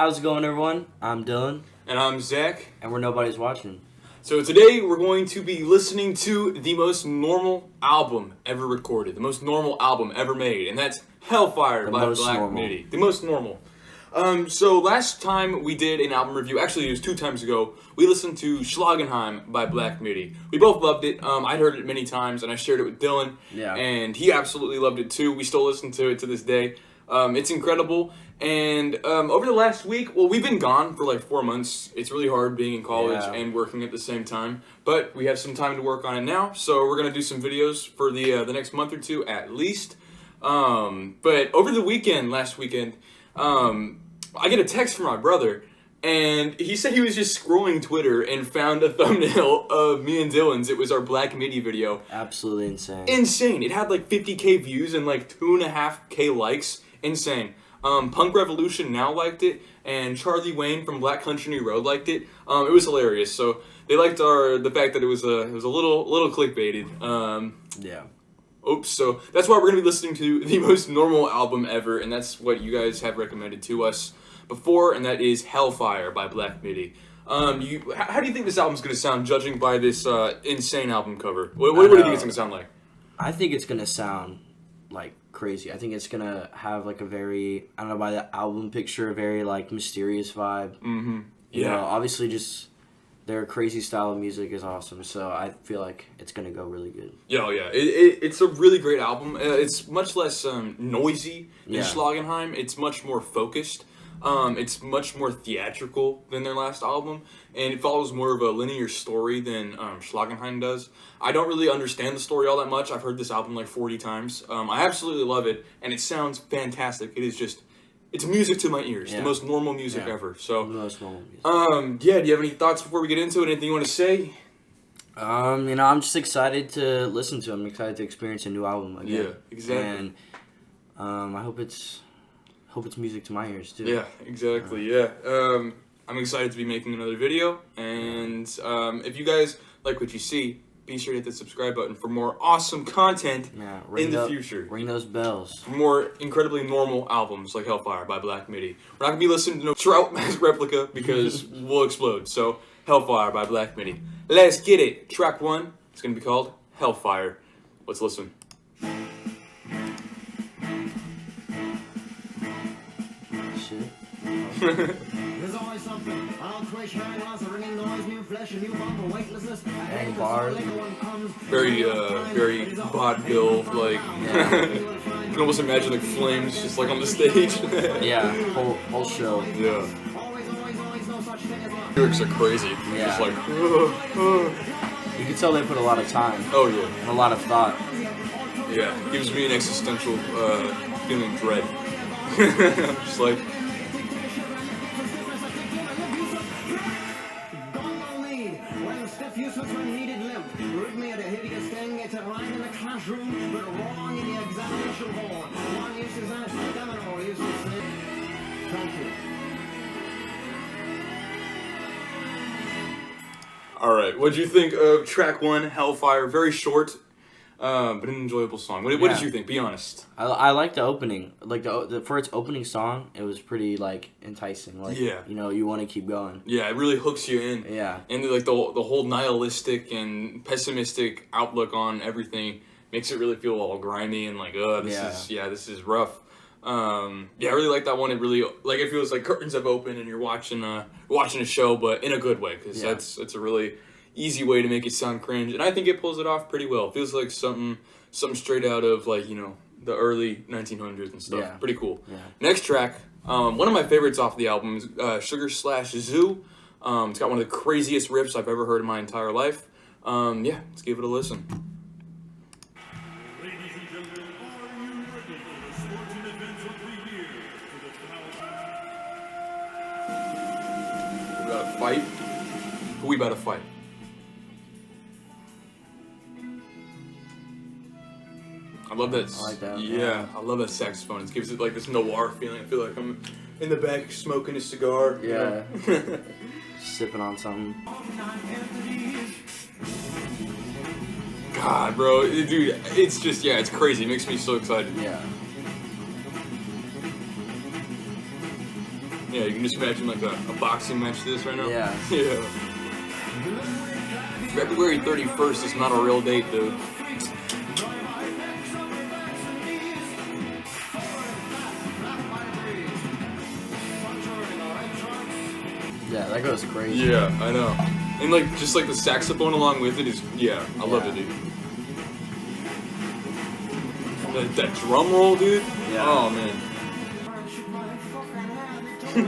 How's it going, everyone? I'm Dylan. And I'm Zach. And we're Nobody's Watching. So today we're going to be listening to the most normal album ever recorded, the most normal album ever made, and that's Hellfire by Black Midi. The most normal. So last time we did an album review, actually it was 2 times ago, we listened to Schlagenheim by Black Midi. We both loved it. I'd heard it many times, and I shared it with Dylan, and he absolutely loved it too. We still listen to it to this day. It's incredible. And over the last week, well, we've been gone for like 4 months. It's really hard being in college and working at the same time. But we have some time to work on it now, so we're going to do some videos for the next month or 2 at least. But over the weekend, last weekend, I get a text from my brother, and he said he was just scrolling Twitter and found a thumbnail of me and Dylan's. It was our Black Midi video. Absolutely insane. Insane. It had like 50K views and like 2.5K likes. Insane. Punk Revolution Now liked it, and Charlie Wayne from Black Country New Road liked it. It was hilarious. So they liked the fact that it was a little clickbaited. Oops. So that's why we're gonna be listening to the most normal album ever, and that's what you guys have recommended to us before, and that is Hellfire by Black Midi. How do you think this album's gonna sound, judging by this insane album cover? What do you think it's gonna sound like? I think it's gonna sound like crazy. I think it's gonna have like a very, I don't know, by the album picture, a very like mysterious vibe. Mm-hmm. You know, obviously just their crazy style of music is awesome, so I feel like it's gonna go really good. Yeah, it's a really great album. It's much less noisy than Schlagenheim. It's much more focused. It's much more theatrical than their last album, and it follows more of a linear story than Schlagenheim does. I don't really understand the story all that much. I've heard this album like 40 times. I absolutely love it, and it sounds fantastic. It is just, it's music to my ears. The most normal music ever. So, the most normal music. Do you have any thoughts before we get into it? Anything you want to say? I'm just excited to listen to it. I'm excited to experience a new album again. Yeah, exactly. And I hope it's music to my ears too. Yeah, exactly. I'm excited to be making another video, and if you guys like what you see, be sure to hit the subscribe button for more awesome content in the future. Ring those bells. For more incredibly normal albums like Hellfire by Black Midi. We're not going to be listening to no Trout Mask Replica because we'll explode. So, Hellfire by Black Midi. Let's get it. Track 1 is going to be called Hellfire. Let's listen. There's always something. I'll twitch, hearing loss, a ringing noise, new flesh, a new bump, a weightlessness. Dang bars. Very vaudeville, like. You can almost imagine like flames just like on the stage. whole show. Yeah. Lyrics are crazy. Just like. You can tell they put a lot of time. Oh yeah. And a lot of thought. Yeah, gives me an existential feeling dread. Just like. Alright, what'd you think of track 1, Hellfire? Very short, but an enjoyable song. What did you think? Be honest. I like the opening. Like for its opening song, it was pretty like enticing. Like you know, you want to keep going. Yeah, it really hooks you in. Yeah. And like the whole nihilistic and pessimistic outlook on everything makes it really feel all grimy and like, this is rough. I really like that one. It really it feels like curtains have opened and you're watching a show, but in a good way, because that's a really easy way to make it sound cringe, and I think it pulls it off pretty well. It feels like something straight out of like, you know, the early 1900s and stuff. Yeah. Pretty cool. Yeah. Next track, one of my favorites off the album is Sugar / Zoo. It's got one of the craziest riffs I've ever heard in my entire life. Let's give it a listen. Fight? Who we about to fight? I love that. I like that. Yeah, I love that saxophone. It gives it like this noir feeling. I feel like I'm in the back smoking a cigar. Yeah. Sipping on something. God, bro, dude, it's just, it's crazy. It makes me so excited. Yeah. Yeah, you can just imagine like a boxing match to this right now. Yeah. Yeah. February 31st is not a real date, dude. Yeah, that goes crazy. Yeah, I know. And like just like the saxophone along with it is I love it, dude. That drum roll, dude. Yeah. Oh man.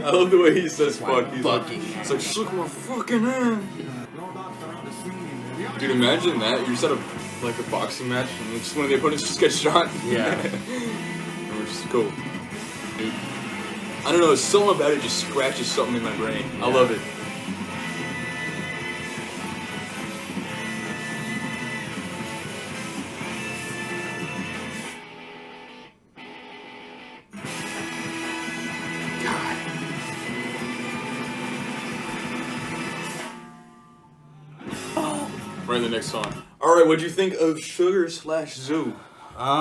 I love the way he says fuck. He's like, hand. it's like shook my fucking hand. Dude, imagine that. You just had like a boxing match and just one of the opponents just gets shot. Yeah. Which is cool. Dude. I don't know, something about it just scratches something in my brain. Yeah. I love it. God. Oh. Right, the next song. Alright, what'd you think of Sugar/Zoo?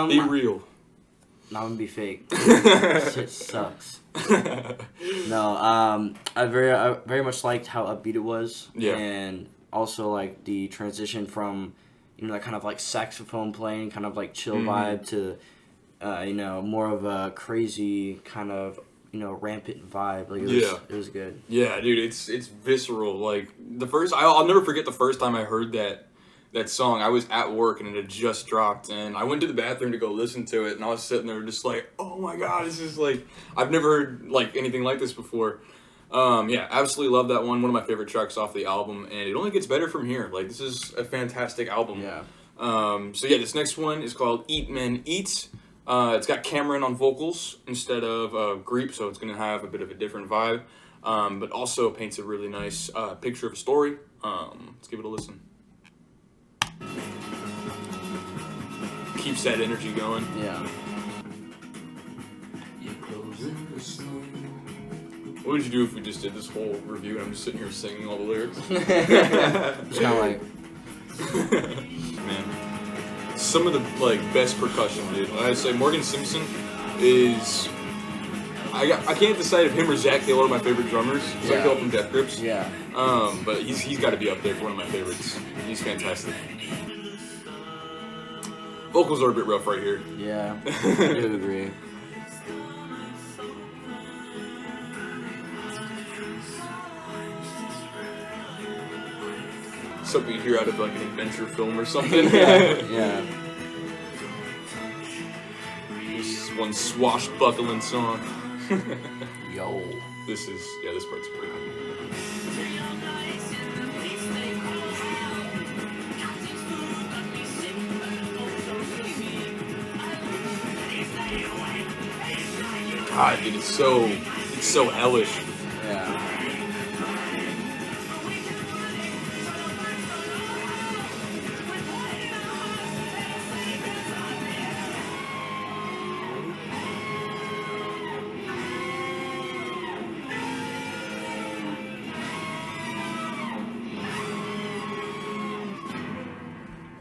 Be real. Not gonna be fake. Shit sucks. No, I very much liked how upbeat it was. Yeah. And also like the transition from, that kind of like saxophone playing, kind of like chill vibe to, more of a crazy kind of, rampant vibe. Like it was good. Yeah, dude, it's visceral. Like I'll never forget the first time I heard that song. I was at work and it had just dropped, and I went to the bathroom to go listen to it, and I was sitting there just like, oh my god, this is like, I've never heard like anything like this before. Yeah, absolutely love that one. One of my favorite tracks off the album, and it only gets better from here. Like, this is a fantastic album. Yeah. So yeah, this next one is called Eat Men Eat. It's got Cameron on vocals instead of Greep, so it's gonna have a bit of a different vibe, but also paints a really nice picture of a story. Let's give it a listen. Keeps that energy going. Yeah. What would you do if we just did this whole review and I'm just sitting here singing all the lyrics? It's kind of like, man, some of the like best percussion, dude. I'd say Morgan Simpson is. I can't decide if him or Zach Hill are my favorite drummers. Zach Hill from Death Grips. yeah. But he's got to be up there for one of my favorites. He's fantastic. Vocals are a bit rough right here. Yeah. I do agree. Something you hear out of like an adventure film or something. Yeah. This is one swashbuckling song. Yo. This part's pretty cool. God, dude, it's so hellish. Yeah.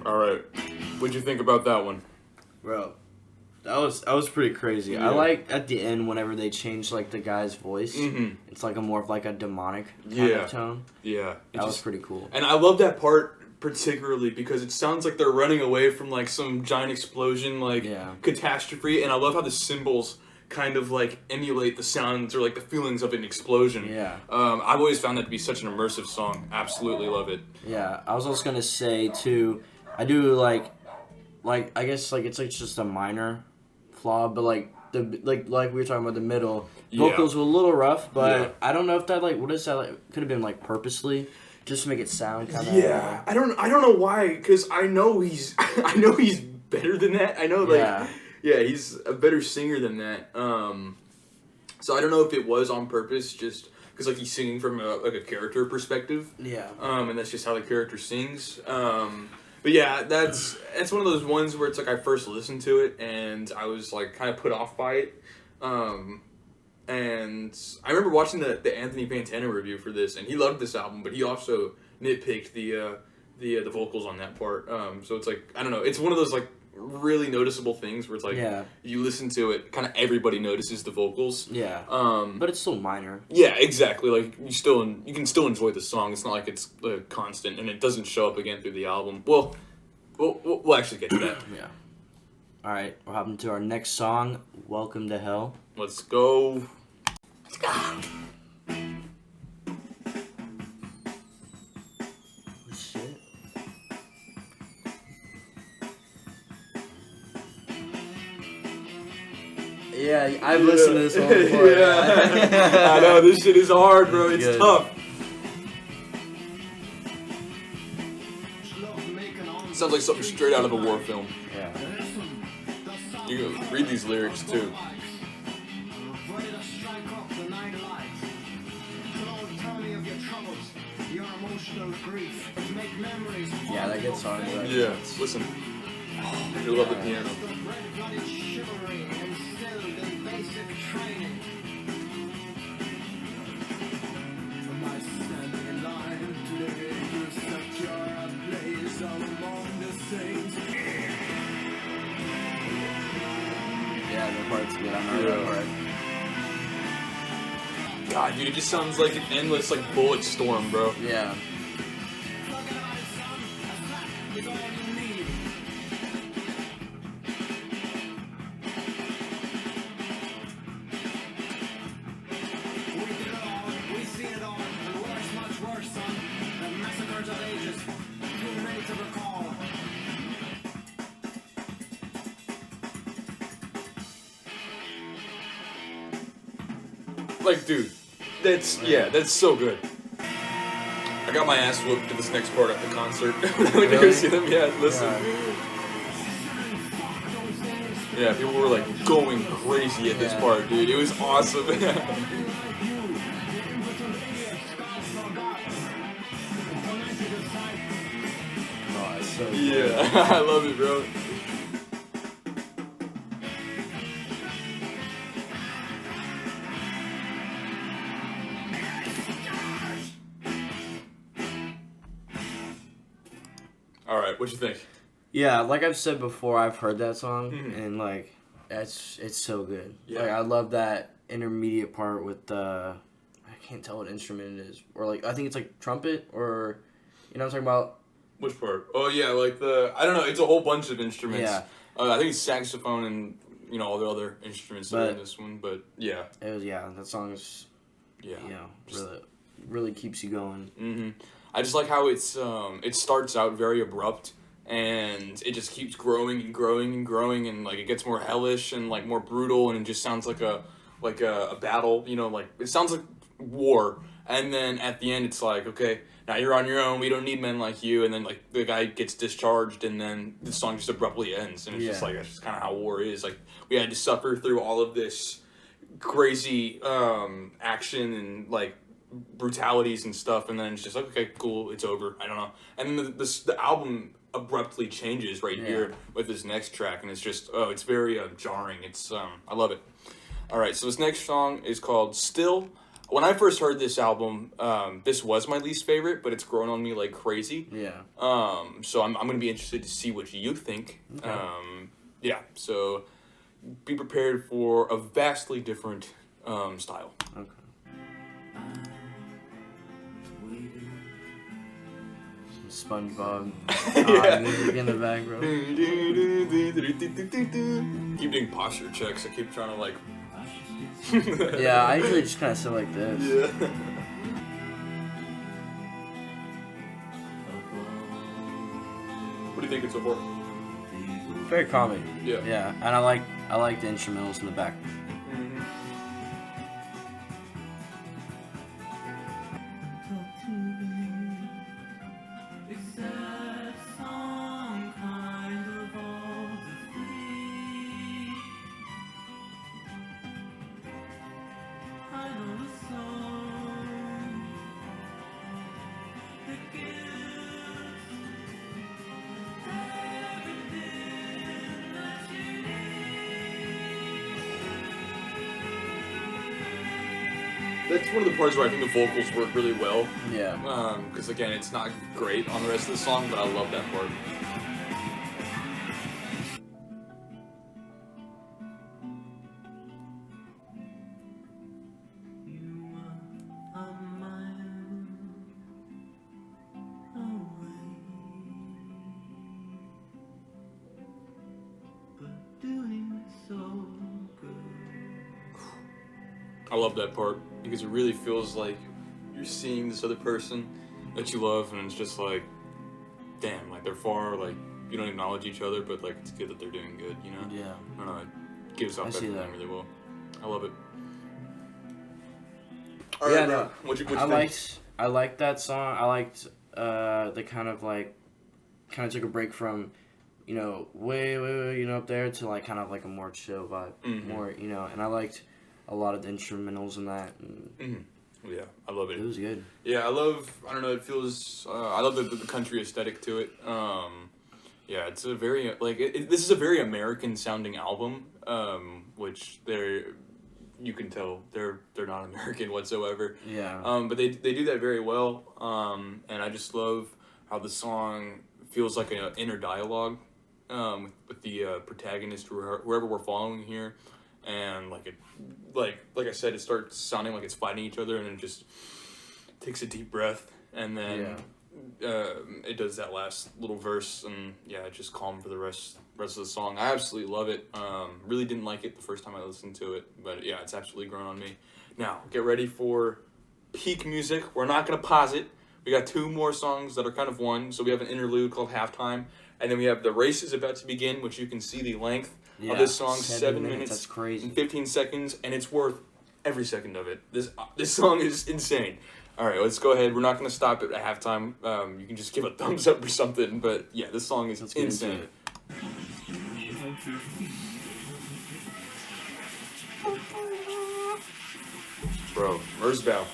All right, what'd you think about that one? Bro, that was pretty crazy. Yeah. I like at the end whenever they change like the guy's voice. Mm-hmm. It's like more of like a demonic kind of tone. Yeah, That was pretty cool. And I love that part particularly because it sounds like they're running away from like some giant explosion, like catastrophe. And I love how the cymbals kind of like emulate the sounds or like the feelings of an explosion. Yeah. I've always found that to be such an immersive song. Absolutely love it. Yeah, I was also gonna say too, I do like I guess like it's like just a minor flaw, but like we were talking about the middle vocals were a little rough, but I don't know if that like what is that like could have been like purposely just to make it sound kind of I don't know why, because I know he's better than that. I know like he's a better singer than that. So I don't know if it was on purpose, just because like he's singing from a character perspective. Yeah. And that's just how the character sings. But yeah, that's one of those ones where it's like I first listened to it and I was like kind of put off by it. And I remember watching the Anthony Fantana review for this, and he loved this album, but he also nitpicked the vocals on that part. So it's like, I don't know, it's one of those like really noticeable things where it's like you listen to it, kind of everybody notices the vocals. Yeah. But it's still minor. Yeah, exactly. Like you can still enjoy the song. It's not like it's constant and it doesn't show up again through the album. Well, we'll actually get to that. Yeah. All right, we're hopping to our next song, "Welcome to Hell." Let's go. Shit. Yeah, I've listened to this one before. I know, this shit is hard, bro. It's good. tough. Sounds like something straight out of a war film. Yeah. You can read these lyrics, too. Yeah, that gets hard. Right? Yeah, listen. You love the piano. Yeah, the part's good. I know that part. God, dude, it just sounds like an endless, like, bullet storm, bro. Yeah. Like, dude, that's so good. I got my ass whooped to this next part at the concert. When I went to go see them, listen. Yeah, people were like going crazy at this part, dude. It was awesome. Oh, it's so good. Yeah, I love it, bro. Alright, what you think? Yeah, like I've said before, I've heard that song, and like, it's so good. Yeah. Like, I love that intermediate part with the, I can't tell what instrument it is, or like, I think it's like trumpet, or, you know what I'm talking about? Which part? Oh yeah, like I don't know, it's a whole bunch of instruments. Yeah. I think it's saxophone and, you know, all the other instruments that are in this one, but yeah. It was, that song is, you know, really keeps you going. Mm-hmm. I just like how it starts out very abrupt, and it just keeps growing and growing and growing, and like it gets more hellish and like more brutal, and it just sounds like a battle, you know, like it sounds like war. And then at the end, it's like, okay, now you're on your own. We don't need men like you. And then like the guy gets discharged, and then the song just abruptly ends, and it's just like that's just kind of how war is. Like we had to suffer through all of this crazy action and like brutalities and stuff, and then it's just like, okay, cool, it's over. I don't know. And then the album abruptly changes right here with this next track, and it's just it's very jarring. It's I love it. All right, so this next song is called Still. When I first heard this album, this was my least favorite, but it's grown on me like crazy. Yeah. So I'm gonna be interested to see what you think. Okay. So be prepared for a vastly different style. Okay. SpongeBob music in the background. Keep doing posture checks. I keep trying to like. Yeah, I usually just kind of sit like this. Yeah. What do you think it's so far? Very calming. Yeah. Yeah, and I like the instrumentals in the back. That's one of the parts where I think the vocals work really well. Yeah. Because again, it's not great on the rest of the song, but I love that part. I love that part because it really feels like you're seeing this other person that you love, and it's just like, damn, like they're far, like you don't acknowledge each other, but like it's good that they're doing good, you know? Yeah. I don't know, it gives off everything really well. I love it. All right, no. What you think? I liked that song. I liked the kind of took a break from, you know, way, you know, up there to like kind of like a more chill vibe, more, you know, and I liked a lot of the instrumentals in that. And Yeah, I love it. It was good. Yeah, I don't know, it feels, I love the country aesthetic to it. Yeah, it's a very, like, this is a very American sounding album, which you can tell they're not American whatsoever. Yeah. But they do that very well. And I just love how the song feels like an inner dialogue with the protagonist or whoever we're following here, and like I said, it starts sounding like it's fighting each other, and it just takes a deep breath, and then it does that last little verse, and yeah, it's just calm for the rest of the song. I absolutely love it. Really didn't like it the first time I listened to it, but yeah, it's absolutely grown on me. Now, get ready for peak music. We're not gonna pause it. We got 2 more songs that are kind of one. So we have an interlude called Halftime, and then we have The Race is About to Begin, which you can see the length of this song, 7 minutes That's crazy. and 15 seconds, and it's worth every second of it. This song is insane. All right, let's go ahead. We're not going to stop it at halftime. You can just give a thumbs up or something, but yeah, this song is insane. Bro, Merzbow.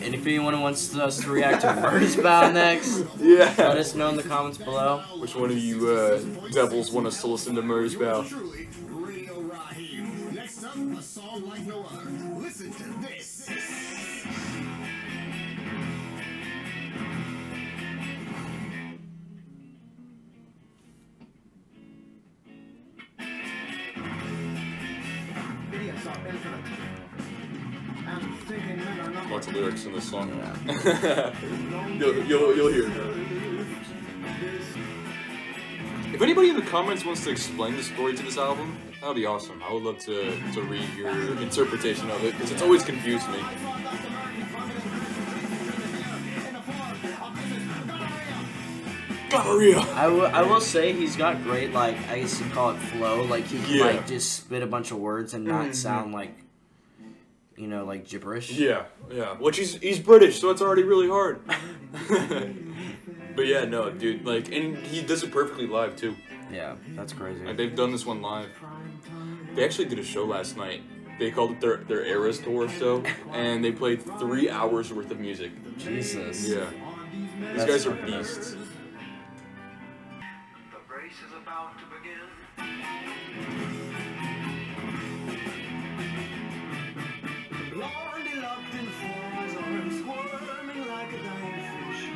And if anyone wants us to react to Merzbow next, let us know in the comments below. Which one of you devils want us to listen to Merzbow? Truly, real Raheem. Next up, a song like no other. Listen to this. Lots of lyrics in this song. You'll hear it. If anybody in the comments wants to explain the story to this album, that would be awesome. I would love to read your interpretation of it, because it's always confused me. Gonorrhea! I will say he's got great, like, I guess you call it flow. Like, he can, like, just spit a bunch of words and not sound like, you know, like gibberish. Yeah. Which he's British, so it's already really hard. But yeah, no, dude, like, and he does it perfectly live, too. Yeah, that's crazy. Like, they've done this one live. They actually did a show last night. They called it their Eras Tour show, and they played 3 hours worth of music. Jesus. Yeah. These guys are beasts. The race is about to begin. Blondie locked in Ford's arms, squirming like a dying fish.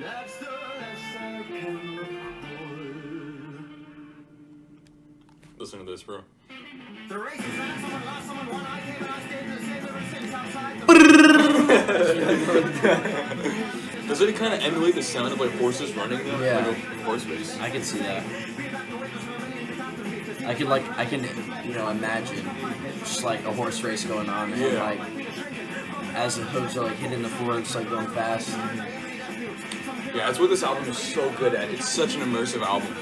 That's the last I can record. Listen to this, bro. The race is on, someone lost, someone won. I came and I stayed the same ever since outside the Doesn't it kind of emulate the sound of like horses running though? Yeah. Like a horse race. I can see that. I can you know, imagine just like a horse race going on, and like as the hooves are like hitting the floor, it's like going fast. Yeah, that's what this album is so good at. It's such an immersive album.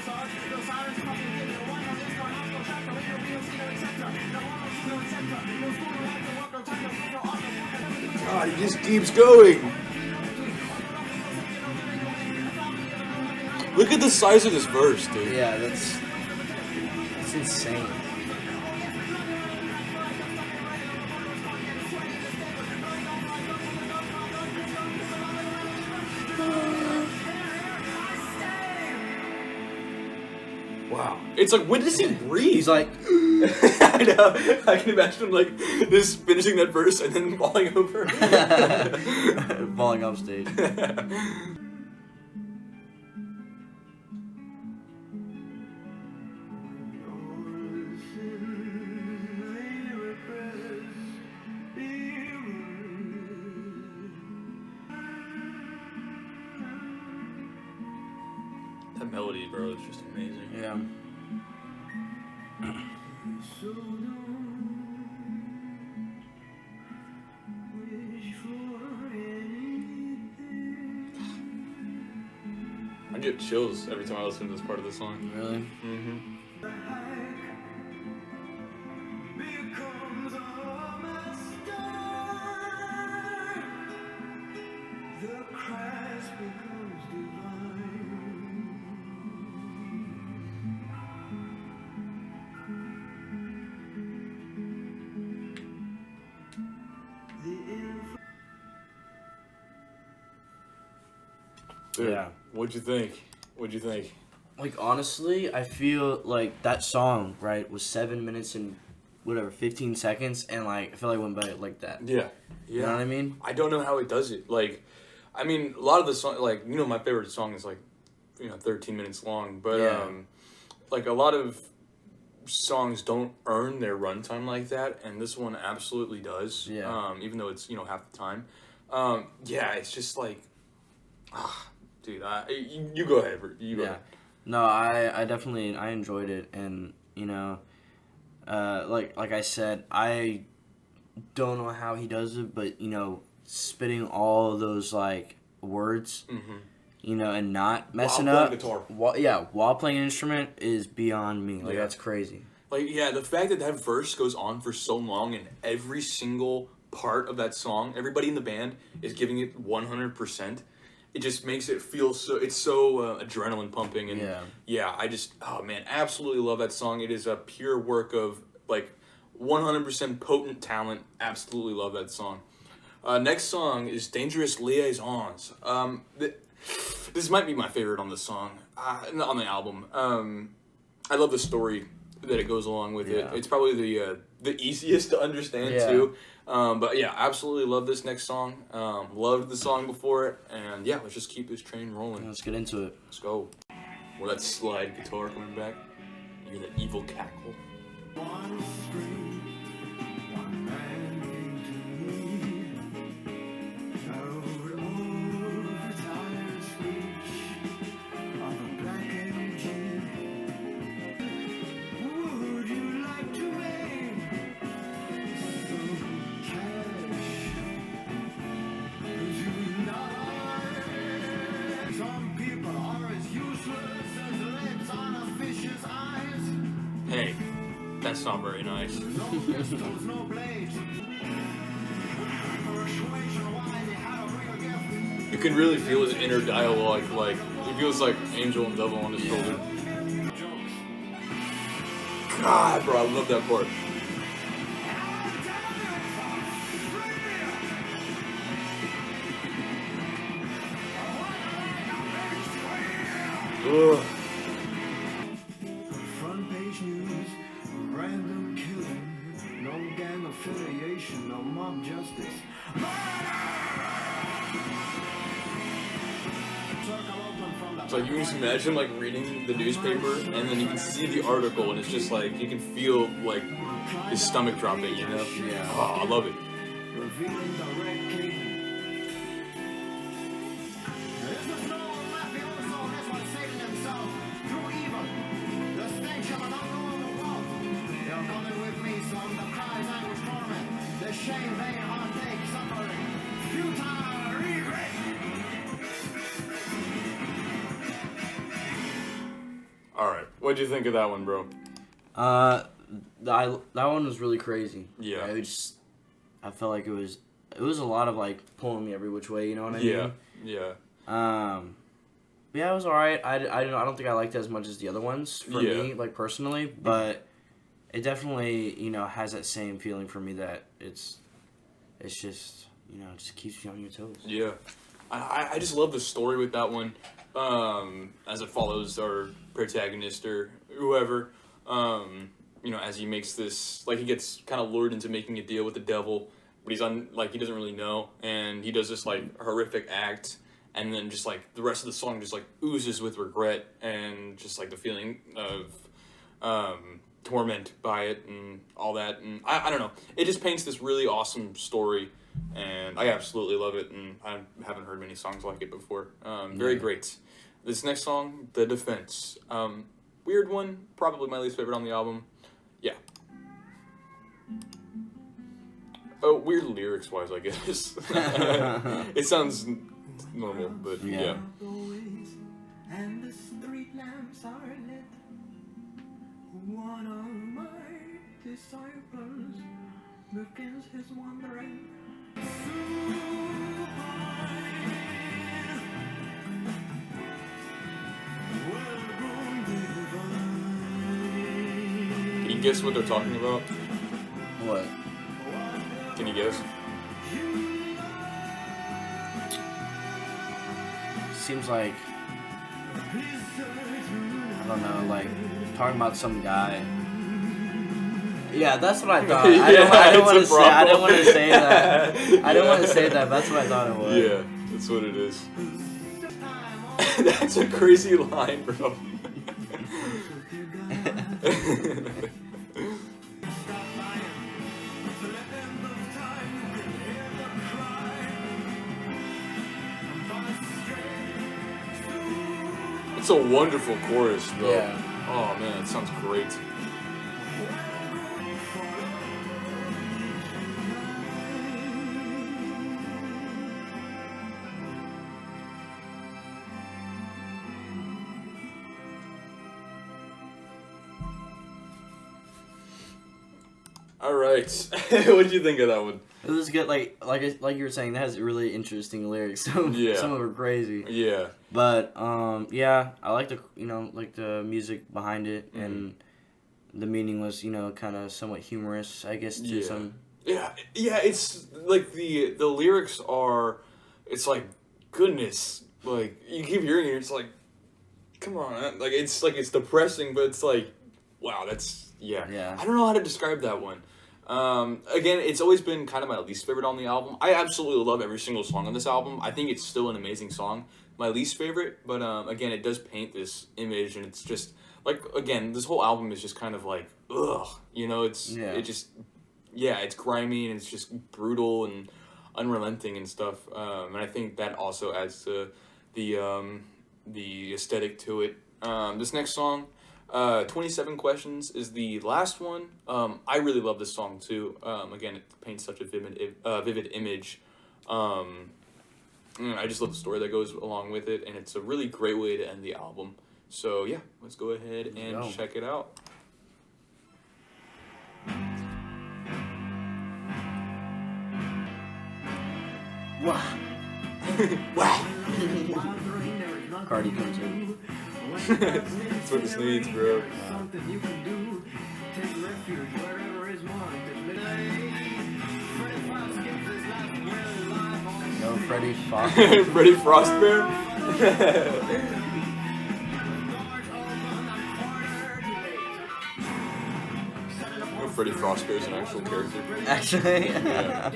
God, he just keeps going. Look at the size of this verse, dude. Yeah, that's insane. Wow. It's like, when does he breathe? He's like, I know. I can imagine him like this finishing that verse and then falling over. falling off stage. That melody, bro, is just amazing. Yeah. So don't wish for anything. I get chills every time I listen to this part of the song. Really? Mm-hmm. The hike becomes a master. The crash becomes divine. The Dude, Yeah. What'd you think? What'd you think? Like, honestly, I feel like that song, right, was 7 minutes and whatever, 15 seconds, and like, I feel like it went by like that. Yeah. You know what I mean? I don't know how it does it. Like, I mean, a lot of the song, like, you know, my favorite song is like, 13 minutes long. But Yeah. like a lot of songs don't earn their runtime like that, and this one absolutely does. Yeah. Even though it's half the time. Yeah, it's just like, dude. You go ahead. You go Yeah. ahead. No, I definitely, I enjoyed it, and, you know, like I said, I don't know how he does it, but, you know, spitting all of those, like, words, Mm-hmm. you know, and not messing While up. playing guitar. While playing an instrument is beyond me. Like, Yeah. that's crazy. Like, yeah, the fact that that verse goes on for so long and every single part of that song, everybody in the band is giving it 100%. It just makes it feel so, it's so adrenaline pumping. And I just, oh man, absolutely love that song. It is a pure work of, like, 100% potent talent. Absolutely love that song. Next song is Dangerous Liaisons. This might be my favorite on the song, on the album. I love the story that it goes along with it. It's probably the easiest to understand too. But yeah, absolutely love this next song. Loved the song before it, and yeah, let's just keep this train rolling. Let's get into it. Let's go. Or that slide guitar coming back. You hear that evil cackle. one spring, one man came to me, showed overtired speech of a black MG. Would you like to make some cash tonight? Some people are as useless as lips on a fish's eyes. Hey, that's not very nice. No pistols, no blades. Persuasion-wise, he had a real gift. You can really feel his inner dialogue. Like he feels like angel and devil on his shoulder. Jokes. God, bro, I love that part. Ugh. Front page news, random killing, no gang affiliation, no mob justice. So you can just imagine like reading the newspaper and then you can see the article and it's just like you can feel like his stomach dropping, you know? Yeah. Oh, I love it. Revealing the red king. This is no mafioso, this one saving himself through evil. The stench of an unknown world. You're coming with me, son. The cries, anguish, torment. The shame, pain, heartache, suffering. Futile regret. Alright, what'd you think of that one, bro? That one was really crazy. Yeah. I felt like it was a lot of like pulling me every which way. You know what I mean? Yeah. Yeah, it was alright. I don't think I liked it as much as the other ones for me, like personally, but it definitely has that same feeling for me that it's just it just keeps you on your toes. Yeah. I just love the story with that one. As it follows our protagonist or whoever, as he makes this, like he gets kind of lured into making a deal with the devil, but he doesn't really know, and he does this like horrific act, and then just like the rest of the song just like oozes with regret and just like the feeling of torment by it and all that, and I don't know, it just paints this really awesome story. And I absolutely love it, and I haven't heard many songs like it before. Very great. This next song, The Defense. Weird one, probably my least favorite on the album. Yeah. weird lyrics wise, I guess. It sounds normal, but yeah. And the street lamps are lit. One of my disciples begins his wandering. Can you guess what they're talking about? What? Can you guess? Seems like, I don't know, like talking about some guy. Yeah, that's what I thought. I didn't want to say that. I didn't want to say that. That's what I thought it was. Yeah, that's what it is. That's a crazy line, bro. It's a wonderful chorus, though. Yeah. Oh man, it sounds great. All right, what did you think of that one? It was good. Like you were saying, that has really interesting lyrics. Some of them are crazy. Yeah. But yeah, I like the music behind it, and the meaning was kind of somewhat humorous, I guess. To some. Yeah. It's like the lyrics are, it's like goodness. Like you keep hearing it, it's like, come on, like it's depressing, but it's like, wow, that's yeah. I don't know how to describe that one. Again, it's always been kind of my least favorite on the album. I absolutely love every single song on this album. I think it's still an amazing song. My least favorite, but again, it does paint this image, and it's just like, again, this whole album is just kind of like, ugh, it's grimy and it's just brutal and unrelenting and stuff. And I think that also adds to the aesthetic to it. This next song, 27 Questions, is the last one. I really love this song too. Again, it paints such a vivid image. I just love the story that goes along with it, and it's a really great way to end the album. So yeah, let's go ahead and check it out. Wow. Wow. Cardi comes in. That's what this needs, bro. Something you can do. Take refuge wherever is wanted. No, Freddie Fox. Freddie Frostbear? No, Freddie Frostbear is an actual character. Actually? Yeah.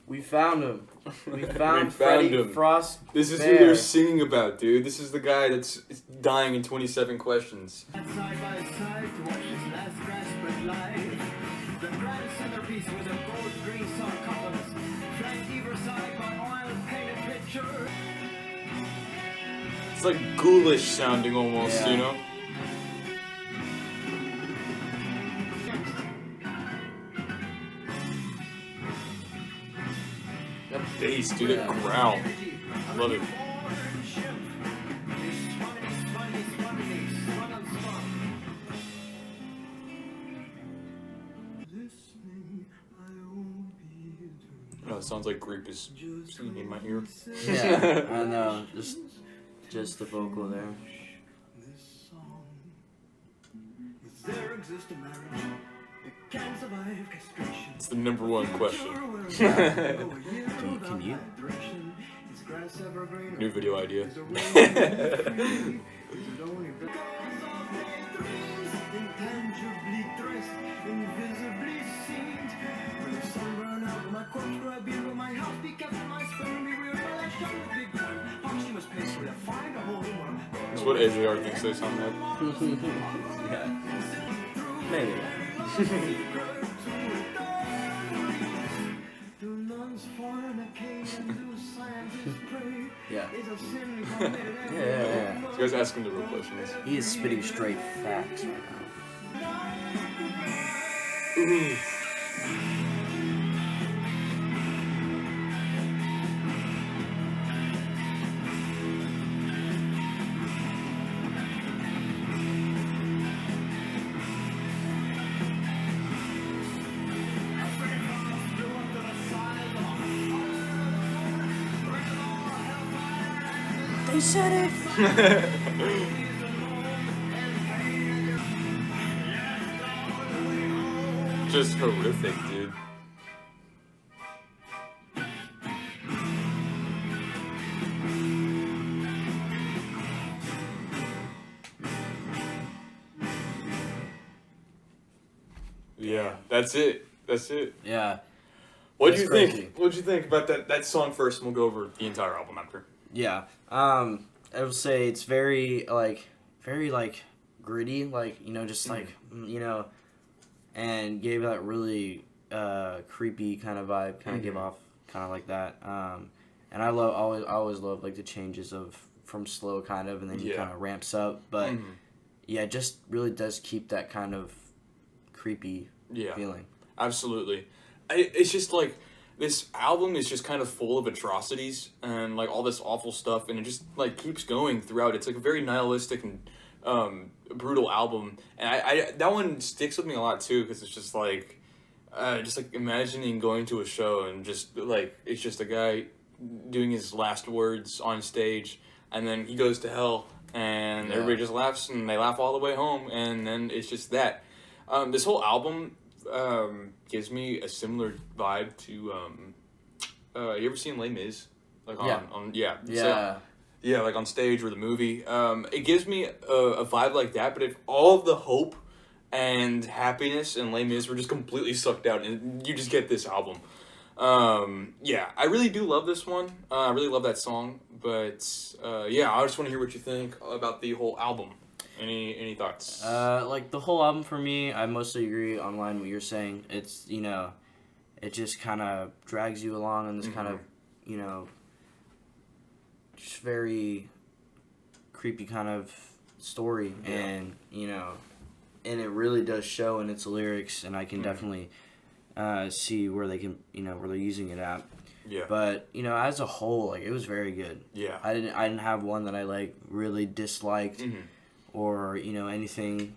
We found him. We found Freddie Frostbear. This is who they're singing about, dude. This is the guy that's dying in 27 Questions. Side by side to watch his last grasp at life. The grand centerpiece was a gold green sarcophagus, flanked either side by oil painted picture. It's like ghoulish sounding almost, you know? That bass, dude, that growl. I love it. Oh, it sounds like Grape is singing in my ear. Yeah, I know. Just the vocal there. It's the #1 question. Can you? New video idea. That's what AJR thinks they sound like. Yeah. Maybe. Yeah. Yeah. You guys ask him the real questions. He is spitting straight facts right now. Ooh. They said it. Just horrific, dude. Yeah, that's it. That's it. Yeah. What do you think? What do you think about that song first, and we'll go over the entire album after. Yeah. I would say it's very gritty, just and gave that really creepy kind of vibe, kind of give off kind of like that. And I always love like the changes from slow kind of, and then he kind of ramps up, but yeah, it just really does keep that kind of creepy feeling. Absolutely. It's just like this album is just kind of full of atrocities and like all this awful stuff, and it just like keeps going throughout. It's like a very nihilistic and brutal album, and I that one sticks with me a lot too, because it's just like imagining going to a show and just like it's just a guy doing his last words on stage, and then he goes to hell, and everybody just laughs, and they laugh all the way home, and then it's just that. This whole album gives me a similar vibe to you ever seen Les Mis? Like like on stage or the movie. It gives me a vibe like that, but if all of the hope and happiness and Les Mis were just completely sucked out, and you just get this album. I really do love this one. I really love that song, but I just want to hear what you think about the whole album. Any thoughts? Like the whole album for me, I mostly agree online what you're saying. It's it just kind of drags you along in this kind of just very creepy kind of story, and and it really does show in its lyrics, and I can definitely see where they can where they're using it at. Yeah. But as a whole, like it was very good. Yeah. I didn't have one that I like really disliked. Or anything,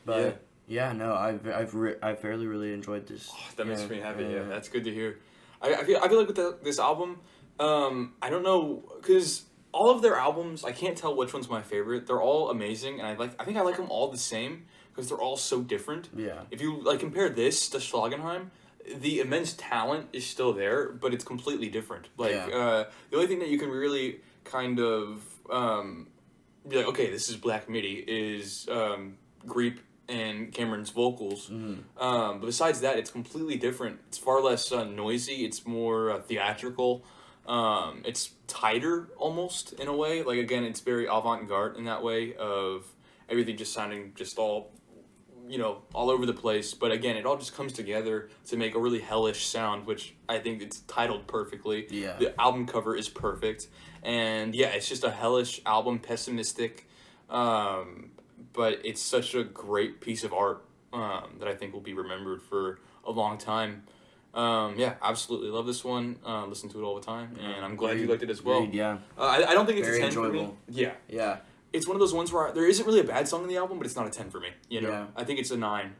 but I've fairly really enjoyed this. Oh, that makes me happy. Yeah, that's good to hear. I feel like with this album, I don't know, because all of their albums, I can't tell which one's my favorite. They're all amazing, and I think I like them all the same because they're all so different. Yeah. If you like compare this to Schlagenheim, the immense talent is still there, but it's completely different. Like the only thing that you can really kind of be like, okay, this is Black Midi, is Greep and Cameron's vocals. But besides that, it's completely different. It's far less noisy. It's more theatrical. It's tighter, almost, in a way. Like, again, it's very avant-garde in that way of everything just sounding just all over the place. But, again, it all just comes together to make a really hellish sound, which I think it's titled perfectly. Yeah. The album cover is perfect. And it's just a hellish album, pessimistic, but it's such a great piece of art that I think will be remembered for a long time. Absolutely love this one. Listen to it all the time, and I'm glad you liked it as well. Agreed, yeah. I don't think it's very a 10 enjoyable. for me. Yeah. It's one of those ones where there isn't really a bad song in the album, but it's not a 10 for me. Yeah. I think it's a 9.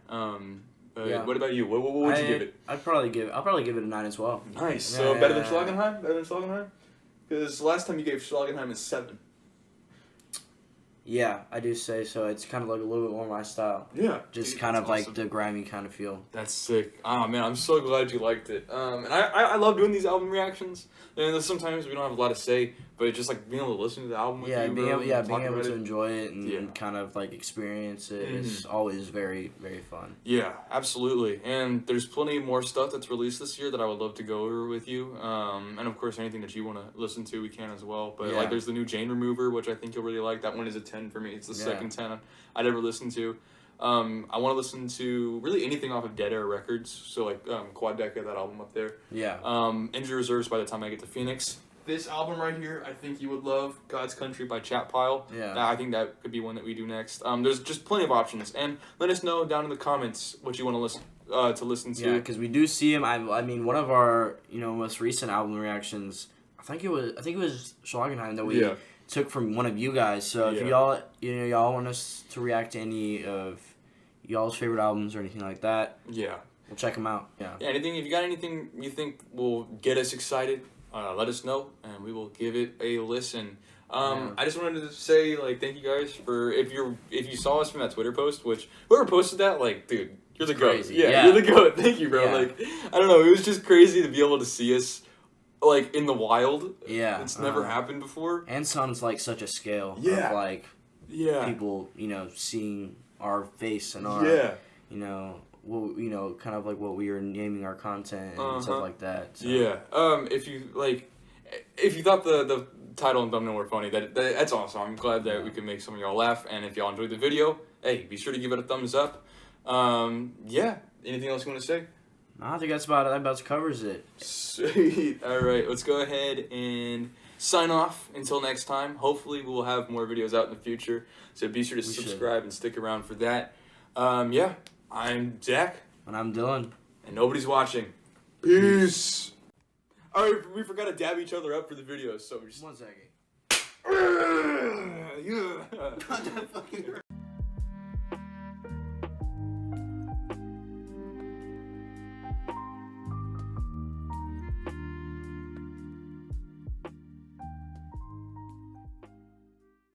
What about you? What would you give it? I'll probably give it a 9 as well. Nice. So better than Schlagenheim? Because last time you gave Schlagenheim a 7. Yeah, I do say so. It's kind of like a little bit more my style. Yeah. Just kind of awesome. Like the grimy kind of feel. That's sick. Oh, man, I'm so glad you liked it. And I love doing these album reactions. And sometimes we don't have a lot to say, but just like being able to listen to the album with you, being able to enjoy it and kind of like experience it is always very, very fun. Yeah, absolutely. And there's plenty more stuff that's released this year that I would love to go over with you. And of course, anything that you want to listen to, we can as well. But like, there's the new Jane Remover, which I think you'll really like. That one is a 10 for me. It's the second 10 I'd ever listened to. I want to listen to really anything off of Dead Air Records, so like Quadeca, that album up there. Yeah. Injury Reserves by the time I get to Phoenix. This album right here, I think you would love. God's Country by Chat Pile. Yeah. I think that could be one that we do next. There's just plenty of options, and let us know down in the comments what you want to to listen to. Yeah, because we do see him. I mean, one of our most recent album reactions. I think it was Schlagenheim that we took from one of you guys. So if y'all want us to react to any of y'all's favorite albums or anything like that, we'll check them out. Yeah. Anything, if you got anything you think will get us excited, let us know and we will give it a listen. I just wanted to say, like, thank you guys for if you saw us from that Twitter post, which whoever posted that, like, dude, you're the goat. Yeah, you're the goat. Thank you, bro. Yeah. Like, I don't know, it was just crazy to be able to see us, like, in the wild. Yeah, it's never happened before. And sounds like such a scale. Of, like, people, seeing our face and our, kind of like what we are naming our content and stuff like that. So. Yeah. If you thought the title and thumbnail were funny, that's awesome. I'm glad that we could make some of y'all laugh. And if y'all enjoyed the video, hey, be sure to give it a thumbs up. Anything else you want to say? No, I think that about covers it. Sweet. All right, let's go ahead and sign off until next time. Hopefully, we'll have more videos out in the future. So be sure to subscribe and stick around for that. I'm Zach. And I'm Dylan. And nobody's watching. Peace. All right, we forgot to dab each other up for the videos, so we just... 1 second. Yeah.